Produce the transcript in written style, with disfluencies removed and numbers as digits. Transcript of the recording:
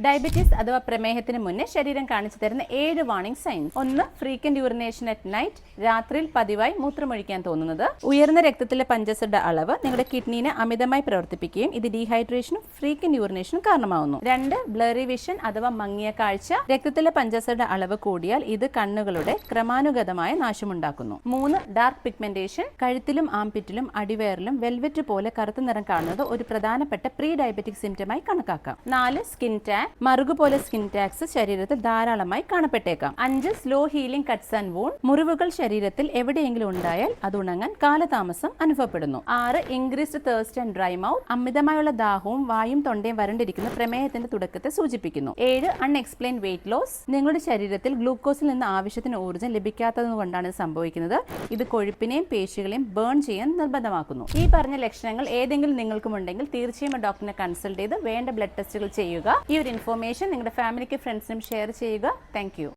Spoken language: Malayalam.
ഡയബറ്റീസ് അഥവാ പ്രമേഹത്തിന് മുന്നേ ശരീരം കാണിച്ചു തരുന്ന 7 warning signs. 1. Frequent urination at night. രാത്രിയിൽ പതിവായി മൂത്രമൊഴിക്കാൻ തോന്നുന്നത്. ഉയർന്ന രക്തത്തിലെ പഞ്ചസാരയുടെ അളവ് നിങ്ങളുടെ കിഡ്നിനെ അമിതമായി പ്രവർത്തിപ്പിക്കുകയും ഇത് ഡീഹൈഡ്രേഷനും ഫ്രീക്വന്റ് യൂറിനേഷനും കാരണമാവുന്നു. 2. ബ്ലറി വിഷൻ അഥവാ മങ്ങിയ കാഴ്ച. രക്തത്തിലെ പഞ്ചസാരയുടെ അളവ് കൂടിയാൽ ഇത് കണ്ണുകളുടെ ക്രമാനുഗതമായ നാശമുണ്ടാക്കുന്നു. 3. Dark pigmentation. കഴുത്തിലും ആംപിറ്റിലും അടിവയറിലും വെൽവെറ്റ് പോലെ കറുത്ത നിറം കാണുന്നത് ഒരു പ്രധാനപ്പെട്ട പ്രീ ഡയബറ്റിക് സിംറ്റമായി കണക്കാക്കാം. 4. Skin tan. മറുകുപോലെ സ്കിൻ ടാക്സ് ശരീരത്തിൽ ധാരാളമായി കാണപ്പെട്ടേക്കാം. 5. Slow healing cuts and wound. മുറിവുകൾ ശരീരത്തിൽ എവിടെയെങ്കിലും ഉണ്ടായാൽ അത് ഉണങ്ങാൻ കാലതാമസം അനുഭവപ്പെടുന്നു. 6. Increased thirst and dry mouth. അമിതമായുള്ള ദാഹവും വായും തൊണ്ടയും വരണ്ടിരിക്കുന്ന പ്രമേഹത്തിന്റെ തുടക്കത്തെ സൂചിപ്പിക്കുന്നു. 7. Unexplained weight loss. നിങ്ങളുടെ ശരീരത്തിൽ ഗ്ലൂക്കോസിൽ നിന്ന് ആവശ്യത്തിന് ഊർജ്ജം ലഭിക്കാത്തതുകൊണ്ടാണ് സംഭവിക്കുന്നത്. ഇത് കൊഴുപ്പിനെയും പേശികളെയും ബേൺ ചെയ്യാൻ നിർബന്ധമാക്കുന്നു. ഈ പറഞ്ഞ ലക്ഷണങ്ങൾ ഏതെങ്കിലും നിങ്ങൾക്കും ഉണ്ടെങ്കിൽ തീർച്ചയായും ഡോക്ടറിനെ കൺസൾട്ട് ചെയ്ത് വേണ്ട ബ്ലഡ് ടെസ്റ്റുകൾ ചെയ്യുക. ഈ ഒരു ഇൻഫോർമേഷൻ നിങ്ങളുടെ ഫാമിലിക്ക് ഫ്രണ്ട്സിനും ഷെയർ ചെയ്യുക. Thank you.